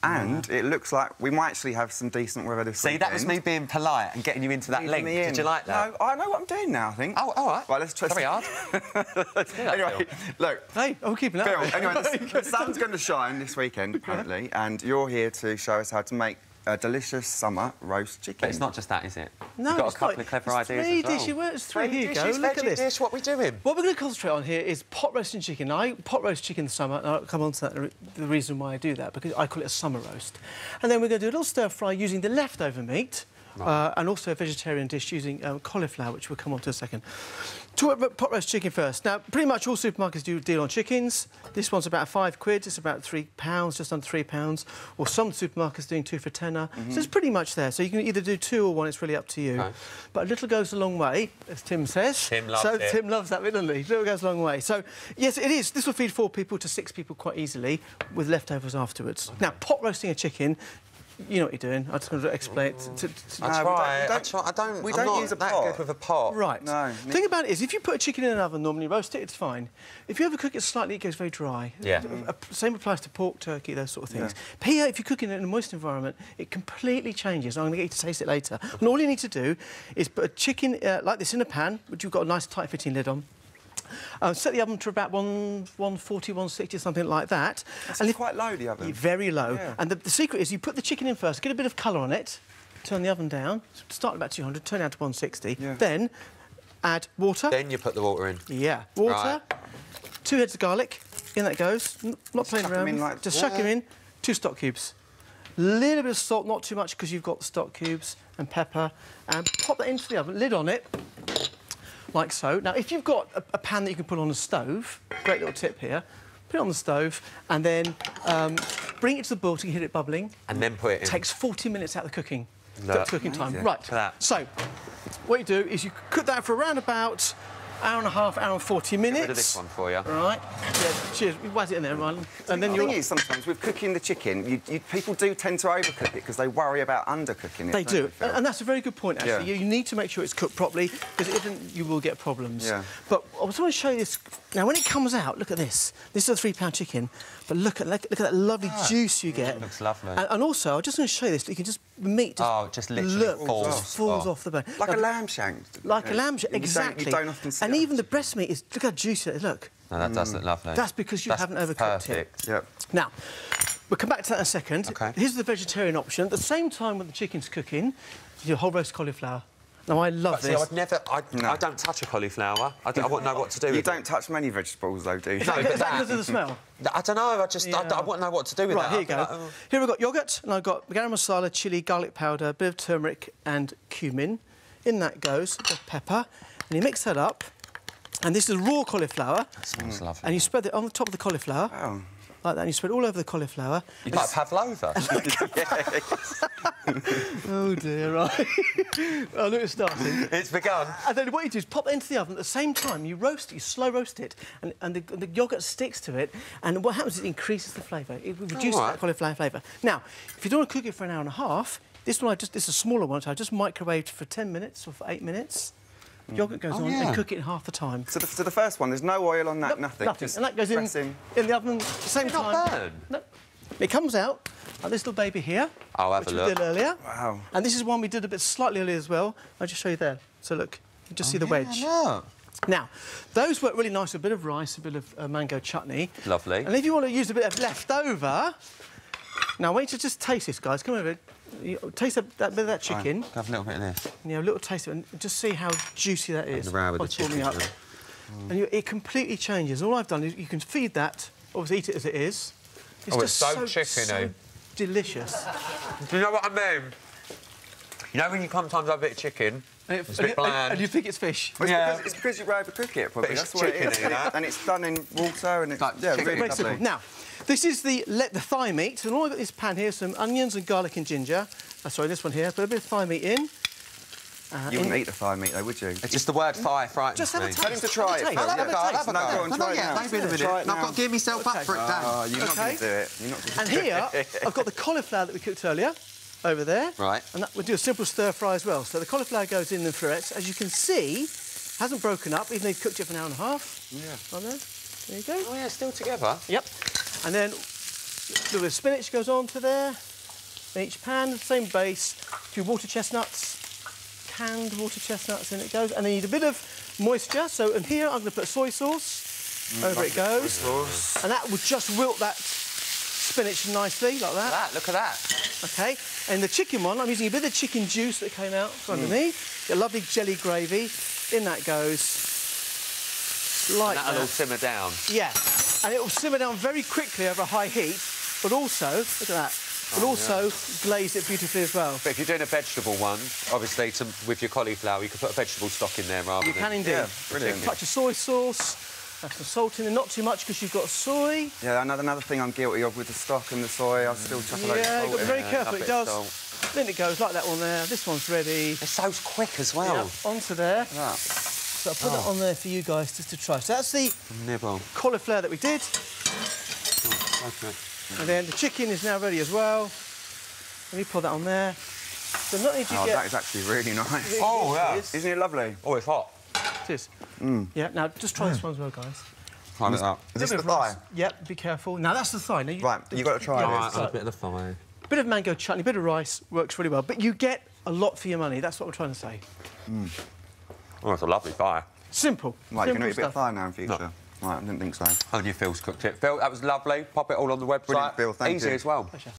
And it looks like we might actually have some decent weather this weekend. See, that was me being polite and getting you into that link. Did you like that? No, I know what I'm doing now, I think. Oh, all right. Right, let's try. Very hard. Anyway, look. Hey, I'm keeping up. Phil, anyway, the sun's going to shine this weekend, apparently, and you're here to show us how to make a delicious summer roast chicken. But it's not just that, is it? No, You've got it's a couple not. of clever It's ideas three as well. dishes. Well, it's three. Here you go. Dishes, Look at this. Dish. What are we doing? What we're going to concentrate on here is pot roasting chicken. Now, I pot roast chicken in the summer, and I'll come on to that, the reason why I do that, because I call it a summer roast. And then we're going to do a little stir-fry using the leftover meat, and also a vegetarian dish using cauliflower, which we'll come on to in a second. Talk about pot roast chicken first. Now, pretty much all supermarkets do deal on chickens. This one's about £5. It's about £3, just under £3. Or some supermarkets doing 2 for a tenner. So it's pretty much there. So you can either do 2 or 1. It's really up to you. Okay. But a little goes a long way, as Tim says. Tim loves it. Tim loves that bit, doesn't he? A little goes a long way. So, yes, it is. This will feed 4 people to 6 people quite easily with leftovers afterwards. Okay. Now, pot roasting a chicken... You know what you're doing. I just want to explain it. I'm not use a pot. Good with a pot. Right. No. The thing about it is, if you put a chicken in an oven, normally roast it, it's fine. If you overcook it slightly, it goes very dry. Yeah. Same applies to pork, turkey, those sort of things. Yeah. Here, if you cook it in a moist environment, it completely changes. I'm going to get you to taste it later. And all you need to do is put a chicken like this in a pan, which you've got a nice tight-fitting lid on. Set the oven to about 140, 160, something like that. That's quite low, the oven. Very low. Yeah. And the secret is you put the chicken in first, get a bit of colour on it, turn the oven down, start at about 200, turn down to 160, then add water. Then you put the water in. Yeah, water, 2 heads of garlic, in that goes, not playing around, just chuck him in, 2 stock cubes. Little bit of salt, not too much because you've got the stock cubes, and pepper, and pop that into the oven, lid on it, like so. Now, if you've got a pan that you can put on a stove, great little tip here, put it on the stove and then bring it to the boil to get it bubbling. And then put it in. Takes 40 minutes out of the cooking. Cooking time. Amazing. Right. So, what you do is you cook that for around about hour and a half, hour and 40 minutes. Get rid of this one for you. Right. Yeah, cheers. We whack it in there, Ryan. And then the thing is, sometimes with cooking the chicken, people do tend to overcook it because they worry about undercooking it. They do. And that's a very good point, actually. Yeah. You need to make sure it's cooked properly, because if it isn't, you will get problems. Yeah. But I just want to show you this. Now, when it comes out, look at this. This is a £3 chicken, but look at that lovely juice you get. It looks lovely. And also, I'm just going to show you this. You can just meat just literally falls off the bone. Like a lamb shank. Like a lamb shank, exactly. You don't often see and even the breast meat is. Look how juicy it is. Look. No, that does look lovely. That's because you haven't overcooked it. Yep. Now, we'll come back to that in a second. Okay. Here's the vegetarian option. At the same time when the chicken's cooking, you do whole roast cauliflower. Now, I love this. See, I don't touch a cauliflower. I wouldn't know what to do with it. You don't touch many vegetables, though, do you? No, but because of the smell? I don't know. I wouldn't know what to do with that. Right, here you go. Here we've got yoghurt, and I've got garam masala, chilli, garlic powder, a bit of turmeric and cumin. In that goes a bit of pepper, and you mix that up. And this is raw cauliflower. That smells lovely. And you spread it on the top of the cauliflower. Wow. Like that, and you spread it all over the cauliflower. You'd like pavlova. Oh, dear, right. Oh, look, it's starting. It's begun. And then what you do is pop it into the oven. At the same time, you roast it, you slow roast it, and the yoghurt sticks to it. And what happens is it increases the flavour. It reduces that cauliflower flavour. Now, if you don't want to cook it for an hour and a half, this is a smaller one, so I just microwaved for 10 minutes or for 8 minutes. Yoghurt goes on and cook it in half the time. So the first one, there's no oil on that, nothing. Just and that goes in the oven at the same time. Not burn. No. It comes out like this little baby here. I'll have a look. Which we did earlier. Wow. And this is one we did a bit slightly earlier as well. I'll just show you there. So look, you just see the wedge. Look. Now, those work really nice with a bit of rice, a bit of mango chutney. Lovely. And if you want to use a bit of leftover... Now, I want you to just taste this, guys. Come over. Taste that bit of that chicken. Have a little bit of this. Yeah, a little taste of it, and just see how juicy that is. The row with the chicken. And it completely changes. All I've done is you can feed that, obviously eat it as it is. It's just so chickeny. So delicious. Do you know what I mean? You know when you sometimes have a bit of chicken, it's a bit bland. And you think it's fish. Well, it's because you overcook it, probably. That's what it is. And it's done in water, and it's really lovely. Now, this is the thigh meat, and all I've got in this pan here, some onions and garlic and ginger. Sorry, this one here. Put a bit of thigh meat in. You wouldn't eat the thigh meat, though, would you? It's just the word thigh frightens me. Just have a taste. Tell him to try it. Have a taste. No, go on, try it now. Maybe in a minute. I've got to gear myself up for it, Dan. Oh, you're not going to do it. You're not going to And here, I've got the cauliflower that we cooked earlier. Over there. Right. And we'll do a simple stir-fry as well. So the cauliflower goes in the florets. As you can see, hasn't broken up, even though you've cooked it for an hour and a half. Yeah. Right there. There you go. Oh, yeah, still together. Yep. And then little bit of spinach goes on to there. In each pan, same base. A few water chestnuts, canned water chestnuts, in it goes. And then you need a bit of moisture. So in here, I'm going to put soy sauce. Over it goes. And that will just wilt that spinach nicely, like that. Look at that. OK. And the chicken one, I'm using a bit of chicken juice that came out from underneath. Get a lovely jelly gravy. In that goes. Like that. And that'll all simmer down. Yeah. And it will simmer down very quickly over high heat, but also, look at that, but also glaze it beautifully as well. But if you're doing a vegetable one, obviously, with your cauliflower, you can put a vegetable stock in there rather than... You can indeed. Yeah, brilliant. A touch of soy sauce, have some salt in there, not too much because you've got soy. Yeah, another thing I'm guilty of with the stock and the soy, I'll still chuck a load of Yeah, salt you've got to be very careful, it does. Salt. Then it goes like that one there, this one's ready. It's so quick as well. Yeah, onto there. Yeah. So I'll put that on there for you guys just to try. So that's the Nibble. cauliflower that we did. Okay. And then the chicken is now ready as well. Let me put that on there. So not only do you get... that is actually really nice. Oh, yeah. Isn't it lovely? Oh, it's hot. It is. Yeah, now just try this one as well, guys. Try it up. Is this Bit the of rice. thigh? Yep, be careful. Now that's the thigh. Now Right, you've got to try this. A bit of the thigh. Bit of mango chutney, a bit of rice works really well. But you get a lot for your money. That's what we're trying to say. Oh, it's a lovely thigh. Simple. Right, you can Simple eat a bit of stuff. thigh now in future. No. Right, I didn't think so. Only Phil's cooked it. Phil, that was lovely. Pop it all on the website. Brilliant, Phil, thank Easy you. as well. Pleasure.